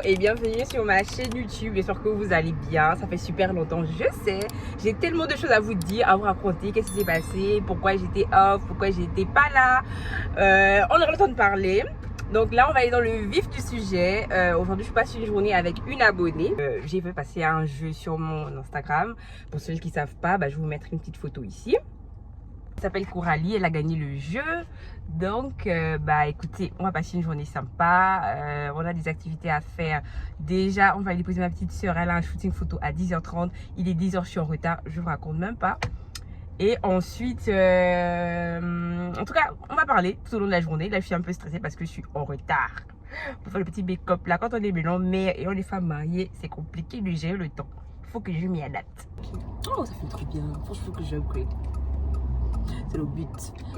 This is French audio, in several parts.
et bienvenue sur ma chaîne YouTube. J'espère que vous allez bien. Ça fait super longtemps, je sais. J'ai tellement de choses à vous dire, à vous raconter. Qu'est-ce qui s'est passé, pourquoi j'étais off, pourquoi j'étais pas là. On aura le temps de parler. Donc là, on va aller dans le vif du sujet. Aujourd'hui, je passe une journée avec une abonnée. J'ai fait passer un jeu sur mon Instagram. Pour ceux qui ne savent pas, je vais vous mettre une petite photo ici. Elle s'appelle Coralie, elle a gagné le jeu. Donc, écoutez, on va passer une journée sympa. On a des activités à faire. Déjà, on va aller déposer ma petite soeur. Elle a un shooting photo à 10h30. Il est 10h, je suis en retard. Je vous raconte même pas. Et ensuite, en tout cas, on va parler tout au long de la journée. Là, je suis un peu stressée parce que je suis en retard pour faire le petit make-up. Là, quand on est mélange mère et on est femmes mariées, c'est compliqué de gérer le temps. Il faut que je m'y adapte. Oh, ça fait trop bien. Franchement, que j'upgrade. C'est le but.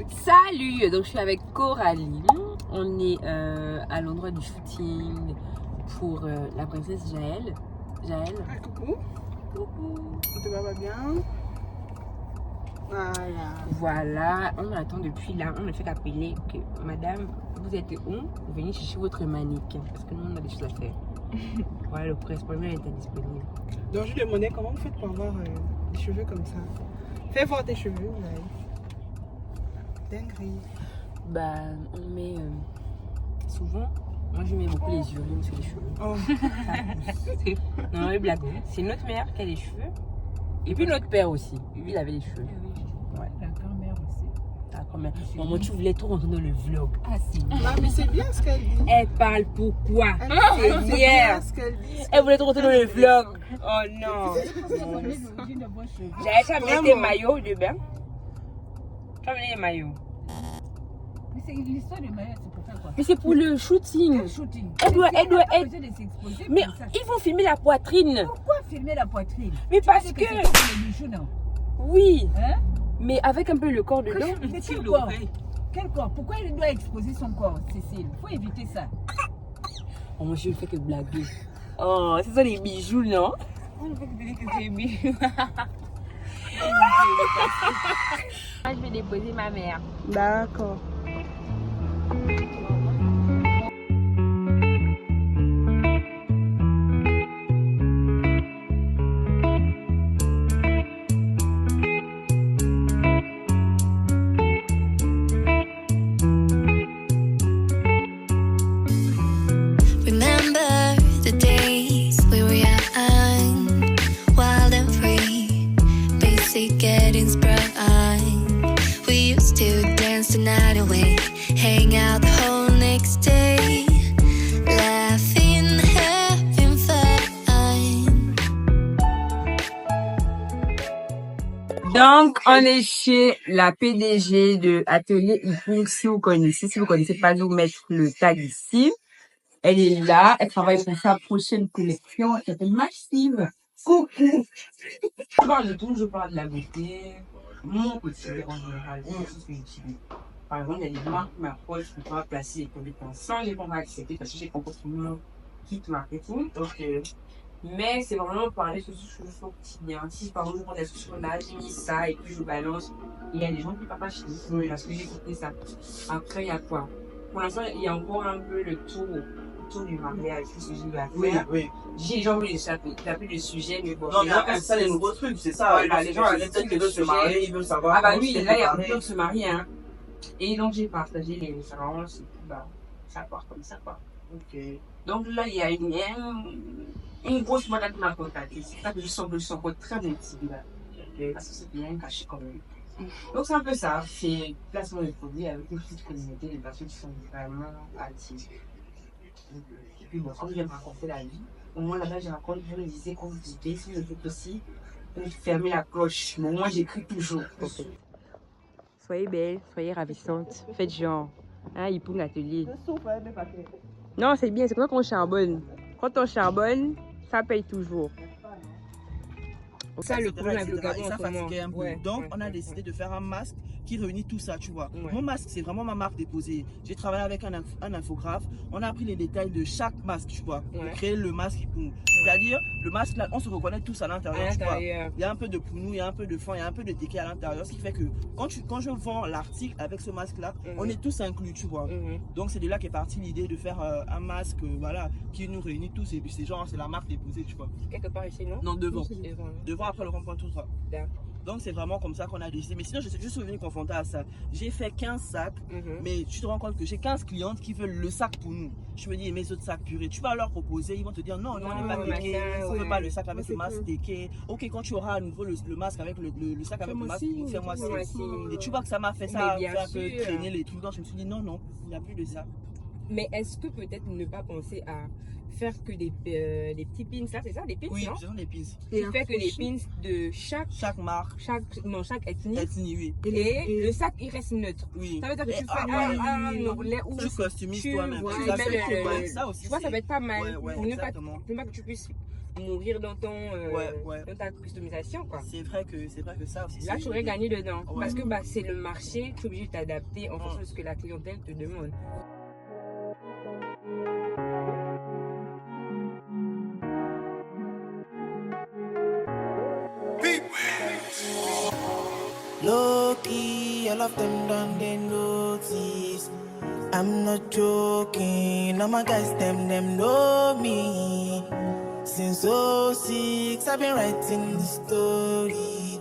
Salut! Donc je suis avec Coralie. On est à l'endroit du shooting pour la princesse Jaël. Jaël. Ah, coucou. Coucou. Ça va bien? Voilà. Voilà, on attend depuis là. On ne fait qu'appeler que madame, vous êtes où? Vous venez chercher votre mannequin parce que nous on a des choses à faire. Voilà, le correspondant est indisponible. Donc je lui demandais comment vous faites pour avoir des cheveux comme ça. Fais voir tes cheveux, ouais. Dinguerie. On met souvent, moi je mets beaucoup les urines sur les cheveux. Oh. Non, mais blague. C'est notre mère qui a les cheveux. Et puis notre père aussi. Lui, il avait les cheveux. Ouais, la grand-mère aussi. Ah, quand même. Maman, tu voulais trop rentrer dans le vlog. Ah, si. Non, mais c'est bien ce qu'elle dit. Elle parle pourquoi? C'est C'est bien hier. ce qu'elle dit. Elle voulait trop rentrer dans le vlog. Oh non. J'avais amené tes maillots de bain. Tu as amené les maillots. Mais c'est l'histoire de Maya, c'est pour faire quoi? Mais c'est pour le shooting. Quel shooting? Elle doit pas être. besoin de s'exposer Mais comme ça. ils vont filmer la poitrine. Pourquoi filmer la poitrine? Mais parce C'est que. c'est comme les bijoux, non? Oui. Hein? Mais avec un peu le corps dedans. Mais quel corps? Quel corps? Pourquoi il doit exposer son corps, Cécile? Faut éviter ça. Oh, moi, je ne fais que blaguer. Oh, ce sont les bijoux, non? On ne fait que dire que c'est les bijoux. Moi, je vais déposer ma mère. D'accord. Remember the days we were young, wild and free, basic getting sprung. We used to dance the night away, hang out the whole next day, laughing, having fun. Donc, on est chez la PDG de Atelier Ipung, si vous connaissez. Si vous connaissez pas, je vais vous mettre le tag ici. Elle est là, elle travaille pour sa prochaine collection, elle s'appelle Massive. Coucou! Je parle de tout, je parle de la beauté, mon quotidien en général, les choses que j'utilise. Par exemple, il y a des marques qui m'approchent pour pouvoir placer les produits sans j'ai pas accepté parce que j'ai compris mon kit marketing. Donc, mais c'est vraiment parler sur ce que je fais au quotidien. Si par exemple, je prends des choses là, j'ai mis ça et puis je balance, il y a des gens qui ne peuvent pas acheter parce que j'ai compris ça. Après, il y a quoi? Pour l'instant, il y a encore un peu le tour du mariage, ce que j'ai eu à faire. Oui. J'ai envie de taper le sujet, mais bon. Non, mais après, ça, les nouveaux trucs, c'est ça. Voilà, les gens, peut-être qu'ils veulent se marier, ils veulent savoir. Ah bah oui, là, il y a beaucoup de se marier, hein. Et donc, j'ai partagé les références, et puis, ça part comme ça, quoi. Ok. Donc là, il y a une grosse madame qui m'a contacté. C'est ça que je sens encore très intime, là. Parce que c'est bien caché quand même. Donc, c'est un peu ça. C'est placement de produits avec une petite communauté de personnes qui sont vraiment actives. Et puis bon, quand je viens me raconter la vie, au moins là-bas, je raconte, je me disais qu'on vous dit, si vous êtes aussi, vous fermez la cloche. Mais moi, j'écris toujours. Soyez belle, soyez ravissante, faites genre. Hein, il pour l'atelier. Non, c'est bien, c'est comme ça qu'on charbonne. Quand on charbonne, ça paye toujours. Ça, le etc., problème avec le etc. Gabon Et ça en ce moment. fatiguait un peu. Ouais, Donc, ouais, on a ouais, décidé ouais. de faire un masque qui réunit tout ça, tu vois. Ouais. Mon masque, c'est vraiment ma marque déposée. J'ai travaillé avec un infographe. On a pris les détails de chaque masque, tu vois, pour Ouais. créer le masque pour nous. C'est-à-dire, le masque, là, on se reconnaît tous à l'intérieur, À tu vois. l'intérieur. Il y a un peu de pounou, il y a un peu de fond, il y a un peu de téké à l'intérieur. Ce qui fait que quand je vends l'article avec ce masque-là, on est tous inclus, tu vois. Donc, c'est de là qu'est partie l'idée de faire un masque, voilà, qui nous réunit tous. Et puis, c'est genre, c'est la marque déposée, tu vois. Quelque part ici, non? Non, devant. Devant. Devant, après le rond-point, tout ça. D'accord. Donc, c'est vraiment comme ça qu'on a décidé. Mais sinon, je suis revenu confronté à ça. J'ai fait 15 sacs, mais tu te rends compte que j'ai 15 clientes qui veulent le sac pour nous. Je me dis, mes autres sacs purés, tu vas leur proposer, ils vont te dire non, non, on n'est pas téké, on ne veut pas le sac avec le masque téké. Ok, quand tu auras à nouveau le masque avec le sac avec le masque, fais-moi ci. Et tu vois que ça m'a fait ça, Mais bien fait un peu sûr. traîner les trucs. Donc, je me suis dit non, non, il n'y a plus de ça. Mais est-ce que peut-être ne pas penser à faire que des petits pins là, c'est ça, des pins, Oui, non? ce sont des pins. Tu fais que des pins de Chaque marque, chaque ethnie. ethnie, oui. Et le sac, il reste neutre. Oui. Ça veut dire que tu Et- fais oui. un ourlet où Tu customises toi-même. voilà, Tu tu vas mets faire- le- ouais, ça aussi. Tu vois, ça va être pas mal Ouais, pour ne exactement. pas que tu puisses mourir dans ton Ouais. dans ta customisation, quoi. C'est vrai que ça aussi. Là, c'est tu aurais une gagné dedans. Ouais. Parce que c'est le marché, tu es obligé de t'adapter en fonction de ce que la clientèle te demande. Low-key, all of them done they notice. I'm not joking, all my guys, them know me. Since 06, I've been writing the story.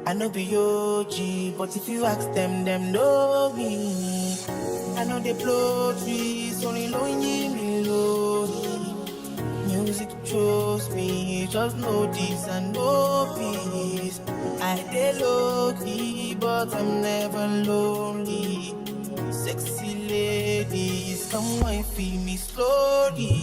I know be OG, but if you ask them know me. I know they blow trees, only lonely me lonely. Music chose me, just know this and know peace. I dey low-key, but I'm never lonely. Sexy ladies, come wine feel me slowly.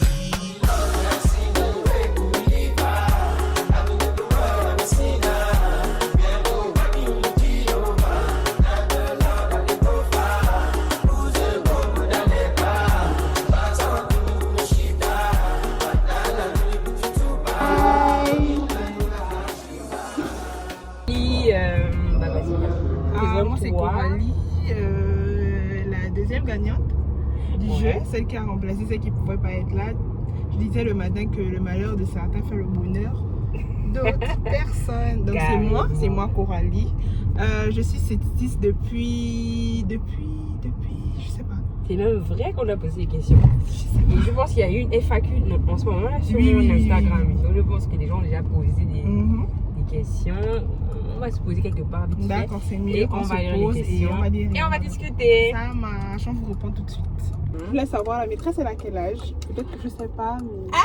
Moi, c'est Coralie, la deuxième gagnante du jeu, celle qui a remplacé celle qui ne pouvait pas être là. Je disais le matin que le malheur de certains fait le bonheur d'autres personnes. Donc c'est moi Coralie. Je suis styliste depuis, je sais pas. C'est même vrai qu'on a posé des questions. Et je pense qu'il y a eu une FAQ en ce moment là sur Oui. Instagram. Donc je pense que les gens ont déjà posé des questions. On va se poser quelque part vite fait. D'accord, c'est mieux. Et qu'on on va se lire les pose questions. et on va discuter. Ça marche, on vous répond tout de suite. Je voulais savoir, la maîtresse, elle a quel âge? Peut-être que je sais pas, mais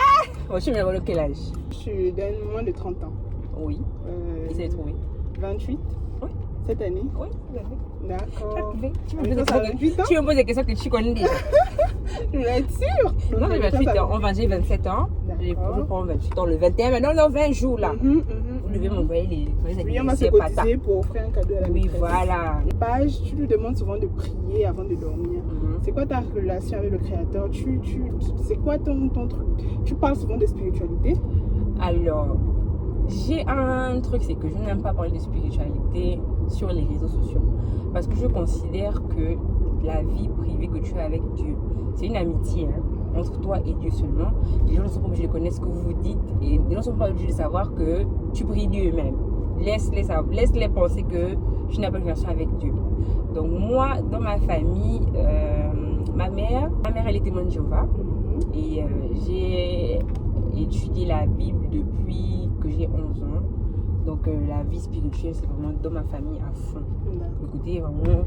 Oh, tu me demandes quel âge? je suis d'un moins de 30 ans. Oui. Essayez de trouver. 28? Oui. Cette année? Oui, D'accord. tu me Ah, mais poses ça, ça a 28 ans? tu me poses des questions que tu connais déjà. Je voulais être sûre. Non, j'ai 28 ans. On va, j'ai 27 ans. Je D'accord. prends 28 ans le 21. Maintenant, dans 20 jours là. Vous devez m'envoyer les Oui, on va se anniversaires, pata. cotiser pour offrir un cadeau à la Oui, maîtresse. voilà. Page, tu lui demandes souvent de prier avant de dormir. C'est quoi ta relation avec le créateur? C'est quoi ton truc? Tu parles souvent de spiritualité? Alors, j'ai un truc, c'est que je n'aime pas parler de spiritualité sur les réseaux sociaux. Parce que je considère que la vie privée que tu as avec Dieu, c'est une amitié entre toi et Dieu seulement. Les gens ne sont pas obligés de connaître ce que vous vous dites et les gens ne sont pas obligés de savoir que tu pries Dieu eux-mêmes. Laisse-les penser que tu n'as pas de relation avec Dieu. Donc moi, dans ma famille, ma mère elle est témoin de Jéhovah. Et j'ai étudié la Bible depuis que j'ai 11 ans. Donc la vie spirituelle, c'est vraiment dans ma famille à fond. Le côté vraiment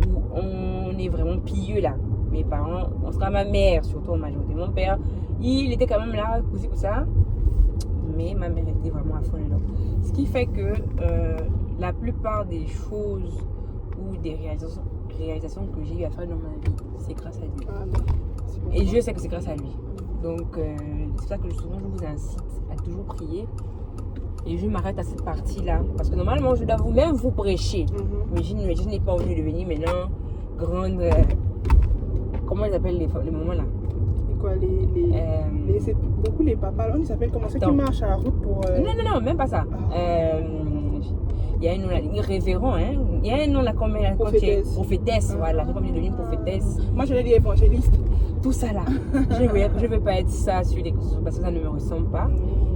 où on est vraiment pieux là. Mes parents, en tout cas ma mère, surtout en majorité. Mon père, il était quand même là, pour ça. Mais ma mère était vraiment à fond dedans. Ce qui fait que la plupart des choses ou des réalisations que j'ai eu à faire dans ma vie, c'est grâce à Dieu. Et je sais que c'est grâce à lui. Donc c'est pour ça que souvent je vous incite à toujours prier. Et je m'arrête à cette partie-là. Parce que normalement, je dois vous-même vous prêcher. Mais je n'ai pas envie de devenir maintenant grande... comment ils appellent les moments là? quoi, c'est beaucoup les papas. Là, on s'appelle comment ça qui Attends. marche à la route pour. Non, même pas ça. Il y a un nom là, révérend, hein. Il y a un nom là comme quand tu es prophétesse, voilà, c'est comme je deviens prophétesse. Moi, je l'ai dit évangéliste. Tout ça là. Je veux pas être ça sur les réseaux parce que ça ne me ressemble pas.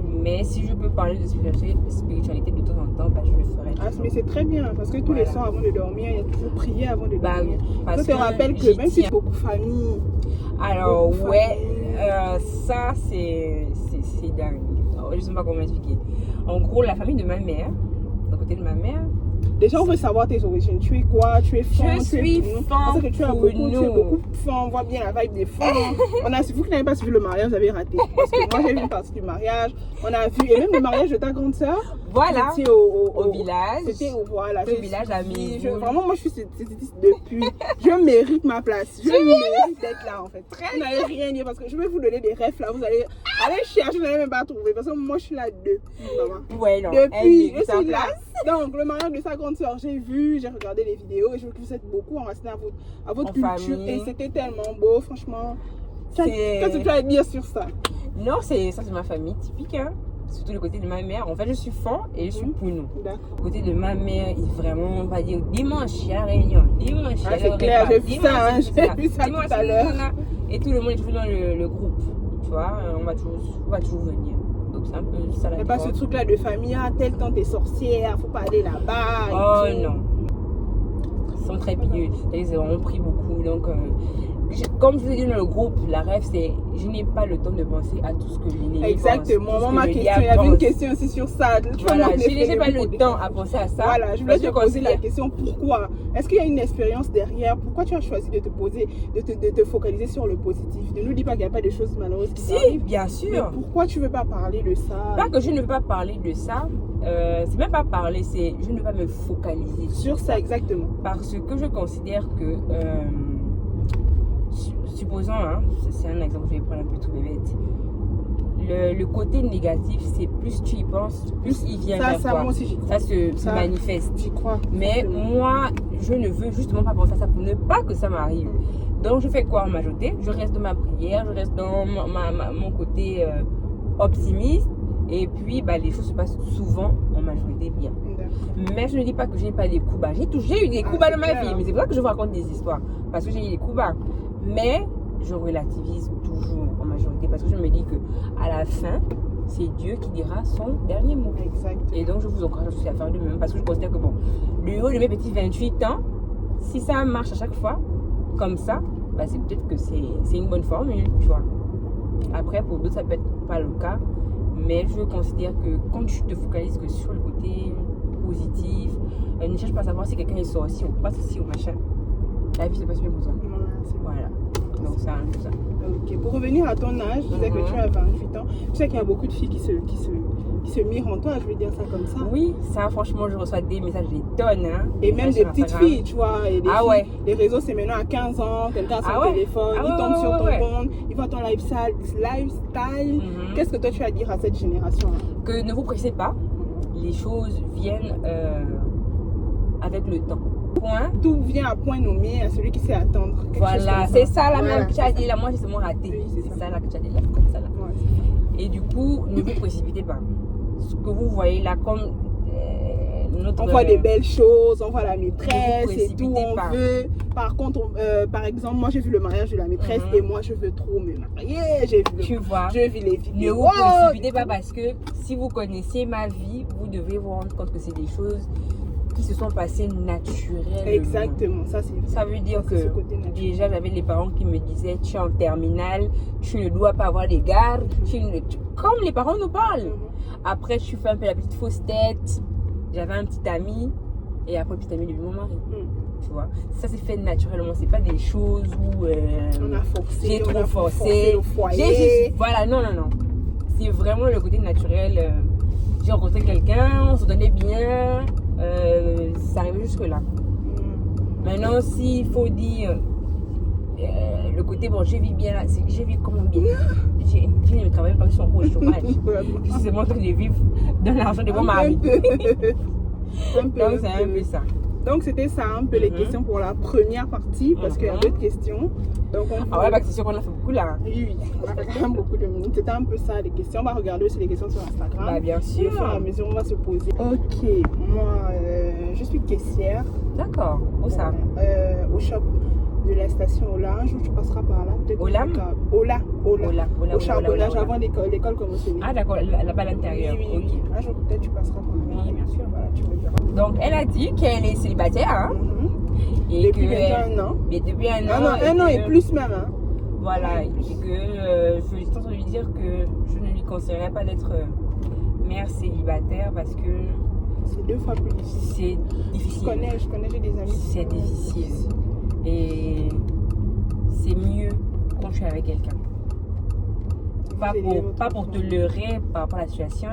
Mais si je peux parler de spiritualité de temps en temps, bah, je le ferai. Ah, mais c'est très bien parce que tous les soirs avant de dormir, il y a toujours prier avant de dormir. Bah oui. Je te rappelle que même si c'est beaucoup de famille. Alors, ça c'est dingue. Je sais pas comment expliquer. En gros, la famille de ma mère, d'un côté de ma mère. Déjà, on veut savoir tes origines. Tu es quoi? Tu es fan? Je suis fan. Parce que tu es beaucoup fan. On voit bien la vibe des fans. Si vous n'avez pas suivi le mariage, vous avez raté. Parce que moi, j'ai vu une partie du mariage. On a vu, et même le mariage de ta grande sœur. Voilà. C'était au village. C'était au village à Midi. Vraiment, moi, je suis cécitiste depuis. Je mérite ma place. Je mérite d'être là, en fait. Vous n'allez rien dire parce que je vais vous donner des rêves là. Vous allez aller chercher, vous n'allez même pas trouver. Parce que moi, je suis là depuis, maman. Ouais, non. Depuis, je suis là. Donc, le mariage de sa grande soeur, j'ai regardé les vidéos et je trouve que vous êtes beaucoup enracinés à votre culture. Famille. Et c'était tellement beau, franchement. Qu'est-ce que tu as à dire sur ça? Non, ça c'est ma famille typique, hein. Surtout le côté de ma mère. En fait, je suis fan et je suis Pounou. Le côté de ma mère, il vraiment, on va dire, dimanche, il y a la réunion. Dimanche, il y a c'est clair, j'ai vu ça, hein, j'ai vu ça dimanche, tout à l'heure. Et tout le monde est toujours dans le groupe. Tu vois, on va toujours venir. Donc, c'est un peu ça la mais pas ce truc-là de famille, tel temps t'es sorcière, faut pas aller là-bas. Oh non. Ils sont très pieux. Ils ont pris beaucoup. Donc, comme je vous ai dit dans le groupe, la rêve, c'est je n'ai pas le temps de penser à tout ce que je exactement. Moi, ma question, il y avait une question aussi sur ça. Voilà, je n'ai pas le temps à penser à ça. Voilà, je voulais te poser la question pourquoi. Est-ce qu'il y a une expérience derrière? Pourquoi tu as choisi de te focaliser sur le positif? Ne nous dis pas qu'il n'y a pas de choses malheureuses qui arrivent. Bien sûr. Mais pourquoi tu ne veux pas parler de ça? Pas que je ne veux pas parler de ça. C'est même pas parler, c'est je ne veux pas me focaliser sur ça. Exactement. Parce que je considère que supposons, hein, c'est un exemple, je vais prendre un peu tout bébête. Le côté négatif, c'est plus tu y penses, plus il vient vers toi. Moi aussi, ça se manifeste. J'y crois. Mais moi, je ne veux justement pas penser à ça pour ne pas que ça m'arrive. Donc je fais quoi en majorité? Je reste dans ma prière, je reste dans mon côté optimiste. Et puis les choses se passent souvent en majorité bien. Mais je ne dis pas que je n'ai pas des coups bas. J'ai eu des coups bas dans ma vie, mais c'est pour ça que je vous raconte des histoires. Parce que j'ai eu des coups bas. Mais je relativise toujours en majorité parce que je me dis que à la fin, c'est Dieu qui dira son dernier mot. Exact. Et donc je vous encourage aussi à faire de même parce que je considère que le haut de mes petits 28 ans, si ça marche à chaque fois comme ça, c'est peut-être que c'est une bonne formule, tu vois. Après, pour d'autres, ça peut être pas le cas. Mais je considère que quand tu te focalises que sur le côté positif, ne cherche pas à savoir si quelqu'un est sorcier ou pas sorcier ou machin. La vie se passe bien pour toi. Voilà. Donc c'est un peu ça. Ok. Pour revenir à ton âge, tu disais que tu as 28 ans. Tu sais qu'il y a beaucoup de filles qui se mirent en toi, je vais dire ça comme ça. Oui, ça franchement, je reçois des messages des tonnes. Hein, et même des petites filles, tu vois. Et ouais. Les réseaux, c'est maintenant à 15 ans, quelqu'un a son téléphone, il tombe sur ton compte, il voit ton lifestyle. Qu'est-ce que toi tu as à dire à cette génération-là? Que ne vous pressez pas, les choses viennent avec le temps. Point. Tout vient à point nommé à celui qui sait attendre. Voilà, c'est ça la même que tu as dit là. Moi, j'ai seulement raté. Oui, c'est ça là que tu as dit là, comme ça là. Ouais. Et du coup, ne vous précipitez pas. Ce que vous voyez là, comme on voit des belles choses, on voit la maîtresse et tout, on veut. Par contre, par exemple, moi j'ai vu le mariage de la maîtresse et moi je veux trop me marier. Je vis les vidéos. Ne vous précipitez pas parce que si vous connaissez ma vie, vous devez vous rendre compte que c'est des choses qui se sont passées naturellement. Exactement, ça veut dire que déjà j'avais les parents qui me disaient tu es en terminale, tu ne dois pas avoir d'égard, comme les parents nous parlent. Après je fais un peu la petite fausse tête, j'avais un petit ami et après le petit ami devenu mon mari. Tu vois, ça s'est fait naturellement, c'est pas des choses où on a forcé, j'ai trop forcé au foyer. Voilà, non, c'est vraiment le côté naturel. J'ai rencontré quelqu'un, on se donnait bien, ça arrivait jusque là. Maintenant, s'il faut dire le côté je vis bien là, je vis comment bien. Je ne travaille pas sur le chômage. Je suis seulement en train de vivre dans l'argent de mon mari. Donc c'est un peu ça. Donc c'était ça un peu les questions pour la première partie parce qu'il y a d'autres questions. Donc Ah ouais, bah c'est sûr qu'on a fait beaucoup là. Oui, on a fait quand même beaucoup de minutes. C'était un peu ça les questions. On va regarder aussi les questions sur Instagram. Bah bien Au sûr. fur et à mesure, on va se poser. Ok, moi je suis caissière. D'accord. Où ça? Au shop de la station Ola. Un jour tu passeras par là. Olam? Ola. Ola, Au charbonnage Ola. avant l'école conventionnelle. Ah d'accord, là-bas à l'intérieur. Oui. Ok. Un jour peut-être tu passeras par là. Oui, bien sûr. Voilà, tu me diras. Donc elle a dit qu'elle est célibataire, hein, et Depuis que bientôt 1 an. mais depuis un an. Un an et plus même. Hein. Voilà, et que je suis en train de lui dire que je ne lui conseillerais pas d'être mère célibataire parce que C'est 2 fois plus difficile. c'est difficile. Je connais, j'ai des amis. qui C'est sont- difficile. Et c'est mieux quand tu es avec quelqu'un. Pas pour te leurrer par rapport à la situation,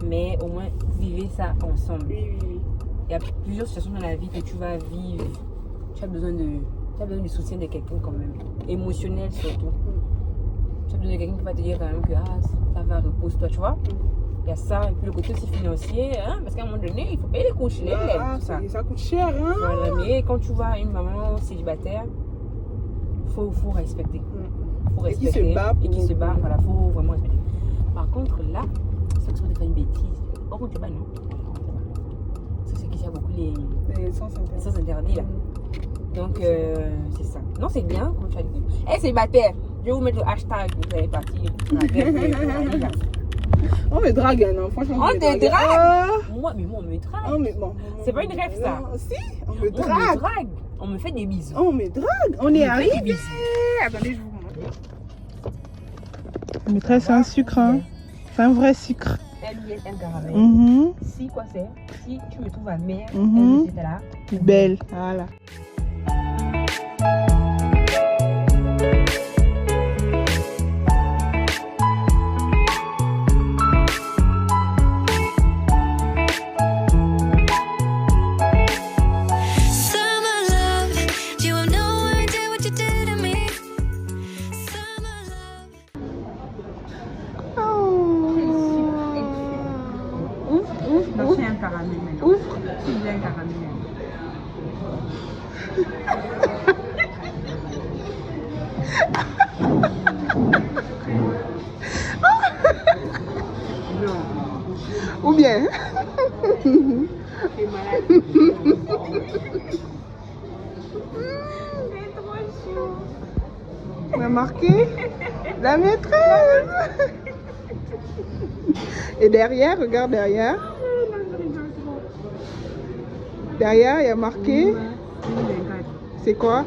mais au moins vivez ça ensemble. Oui. Il y a plusieurs situations dans la vie que tu vas vivre. Tu as besoin du soutien de quelqu'un quand même. Émotionnel surtout. Tu as besoin de quelqu'un qui va te dire quand même que ça va, repose-toi, tu vois. Il y a ça, et puis le côté aussi financier, hein, parce qu'à un moment donné, il faut payer les couches, les lèvres, tout ça. Ça coûte cher, hein. Voilà, mais quand tu vois une maman célibataire, faut respecter. Faut Et qui respecter. se bat Et qui pour- se bat, voilà, faut vraiment respecter. Par contre, là, c'est que tu vas faire une bêtise. Par contre, tu vas non. C'est qu'il y a beaucoup les Et sans s'intérêter. sens interdits là. Donc, c'est ça. Non, c'est bien quand tu as dit. Eh, célibataire, je vais vous mettre le hashtag, vous allez partir. On me drague, non, franchement. On me te drague. Ah. Moi, on me drague. Oh, mais bon. C'est pas une rêve, ça. Non, si, on me On me drague. drague. On me fait des bisous. On me drague. On est me fait des arrivé. bisous. Attendez, je vous montre. Maîtresse, c'est un sucre, hein. C'est un vrai sucre. un caramel. Mm-hmm. Si, quoi c'est? Si tu me trouves amère, Mhm. c'était là. Belle. Voilà. Summer love, you have no idea what you did to me. Summer love. Non, c'est un caramel maintenant. Ouvre. C'est un caramel. Ou bien. On a marqué la maîtresse. Et derrière, regarde derrière. Derrière, il y a marqué. C'est quoi?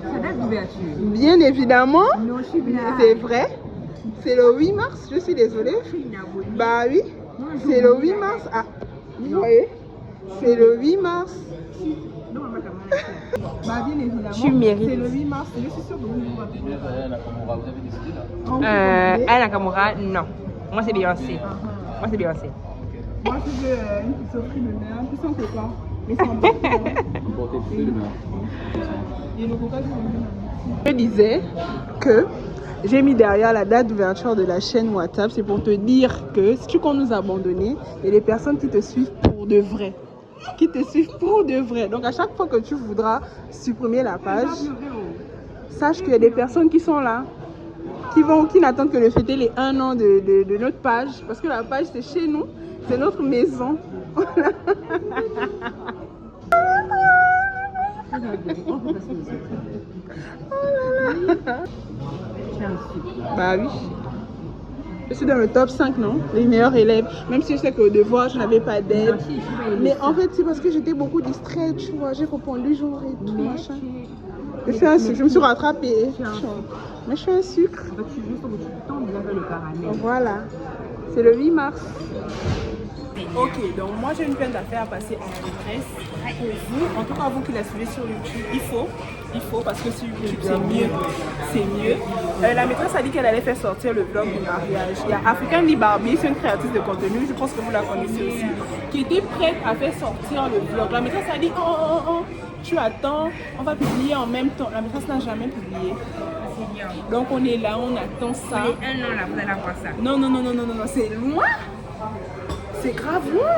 Ça date d'ouverture. Bien évidemment, Non, je suis bien. c'est vrai. C'est le 8 mars, je suis désolée. Je suis une abonnée. Bah oui, Non, c'est le 8 mars. Ah, vous voyez? C'est le 8 mars. Non, maman, comment elle fait? Bah bien évidemment. Tu mérites. C'est le 8 mars. Je suis sûre que vous vous rappelez. Anna Nakamura, non. Moi, c'est Beyoncé. Moi, c'est Beyoncé. Moi, je veux une petite offrir le nez, plus sans coca. Mais sans coca. Et le coca, je disais que j'ai mis derrière la date d'ouverture de la chaîne WhatsApp. C'est pour te dire que si tu comptes nous abandonner, il y a des personnes qui te suivent pour de vrai. Qui te suivent pour de vrai. Donc, à chaque fois que tu voudras supprimer la page, sache qu'il y a des personnes qui sont là. Qui n'attendent que de fêter les 1 an de notre page. Parce que la page, c'est chez nous. C'est notre maison. Bah oui. Je suis dans le top 5, non? Les meilleurs élèves. Même si je sais qu'au devoir, je n'avais pas d'aide. Mais en fait, c'est parce que j'étais beaucoup distraite, tu vois. J'ai répondu jour et tout, machin. Je suis un sucre. Je me suis rattrapée. Mais je suis un sucre. Voilà. C'est le 8 mars. Ok, donc moi j'ai une peine d'affaires à passer à la maîtresse. Pour vous, en tout cas vous qui la suivez sur YouTube, il faut parce que sur YouTube c'est mieux. La maîtresse a dit qu'elle allait faire sortir le vlog du mariage. Il y a African Lee Barbie, c'est une créatrice de contenu, je pense que vous la connaissez aussi, qui était prête à faire sortir le vlog. La maîtresse a dit oh, tu attends, on va publier en même temps. La maîtresse n'a jamais publié. Donc on est là, on attend ça. Un an là, vous allez avoir ça. Non, c'est loin. C'est grave loin.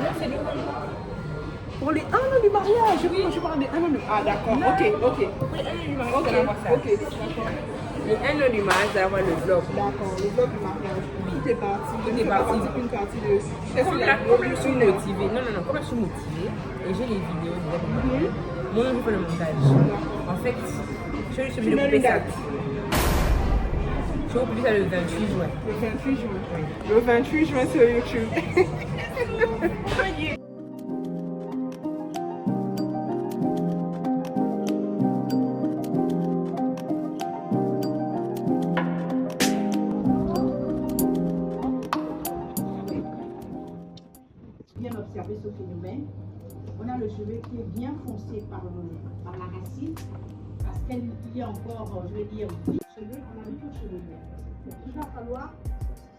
pour les 1 an du mariage. Je parle des 1 an du mariage. Ah, d'accord. Ok. Oui, 1 an du mariage, Ok, vous allez avoir ça. ok, d'accord. Les 1 an du mariage, vous allez avoir le vlog. D'accord, le vlog du mariage. Tout est parti. Tout est parti. Une partie de. Comme je suis motivée. Non, comme je suis motivée et j'ai les vidéos déjà pour moi, je fais le montage. En fait, je suis obligée de couper ça. Je vais publier ça le 28 juin. Le 28 juin. Oui. Le 28 juin sur YouTube. Bien observer ce phénomène. On a le cheveu qui est bien foncé par la racine, parce qu'il y a encore, je vais dire, 10 cheveux, on a vu le cheveu vert. Il va falloir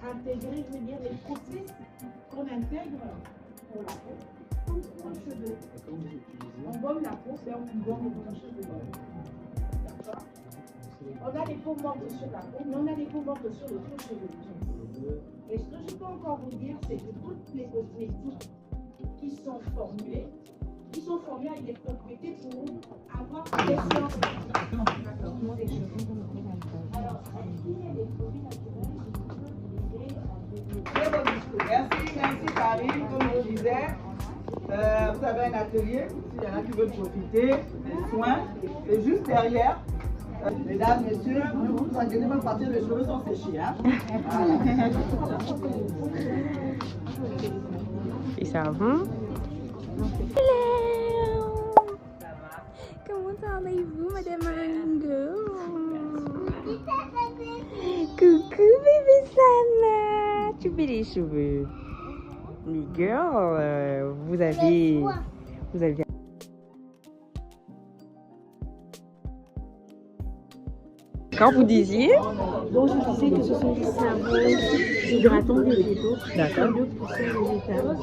intégrer, je veux dire, les process qu'on intègre pour la peau, pour le cheveu. On gomme la peau, c'est on gomme le cheveu. D'accord? On a des peaux mortes sur la peau, mais on a des peaux mortes sur le cheveu. Et ce que je peux encore vous dire, c'est que toutes les cosmétiques qui sont formulées avec des propriétés pour avoir des séances. Alors, il y a des produits naturels Très beau discours. Merci Karine, comme je disais. Vous avez un atelier, s'il y en a qui veulent profiter, des soins. Et juste derrière, mesdames, messieurs, ne vous inquiétez pas, partir les cheveux sont séchés. Hein? Voilà. Et ça va? Hello! Comment allez-vous, Madame Maringo? Coucou, bébé Sana! Tu fais les cheveux. Les girls, vous avez... Quand vous disiez? Donc, je disais que ce sont des savons hydratants végétaux, D'accord. de poussières végétales,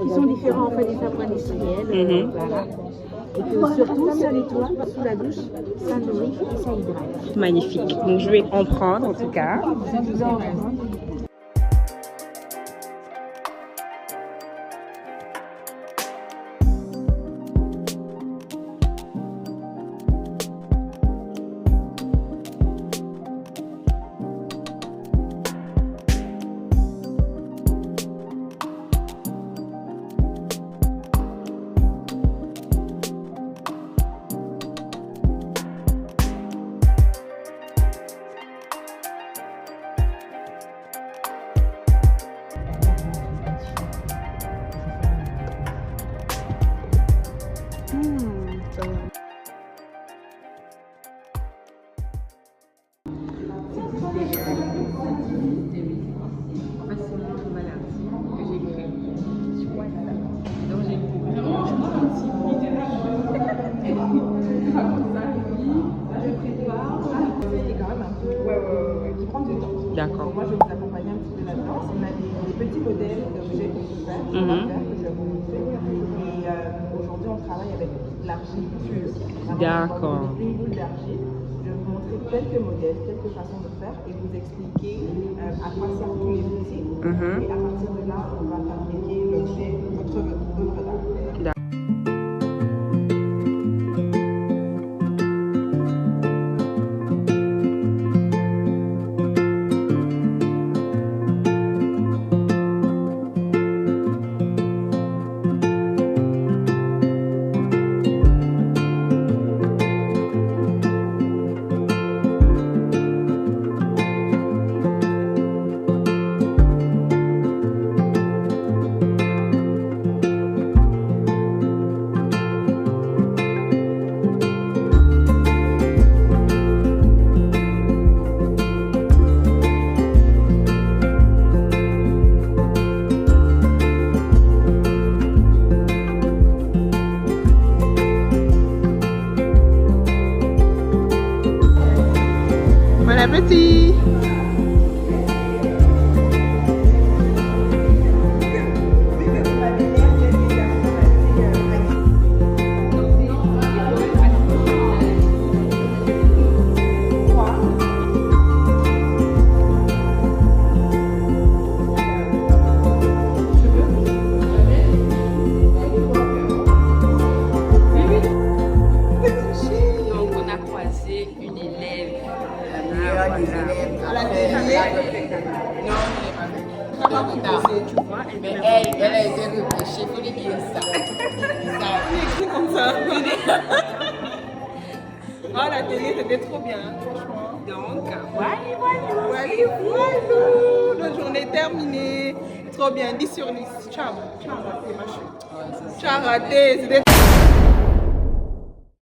qui sont différents en fait des savons industriels. Voilà. Et que surtout, ça nettoie sous la douche, ça nourrit et ça hydrate. Magnifique. Donc je vais en prendre en tout cas. Ça vous en raison. D'accord. Moi, je vais vous accompagner un petit peu là-dedans. On a des petits modèles d'objets qu'on peut faire, que je vais vous montrer. Et aujourd'hui, on travaille avec l'argile pure. D'accord. Une boule d'argile. Je vais vous montrer quelques modèles, quelques façons de faire et vous expliquer à quoi servent tous les outils. Et à partir de là, on va fabriquer l'objet, votre œuvre d'art. Bon appétit! Non, il n'est pas venu. Il est en retard. Mais elle a été repêchée, il faut lui dire ça. écrit comme ça. Ah, la télé, c'était trop bien, franchement. Donc, Voilà. La journée est terminée. Trop bien, 10 sur 10. Ciao. Ciao raté, ma chérie. Ciao raté, c'était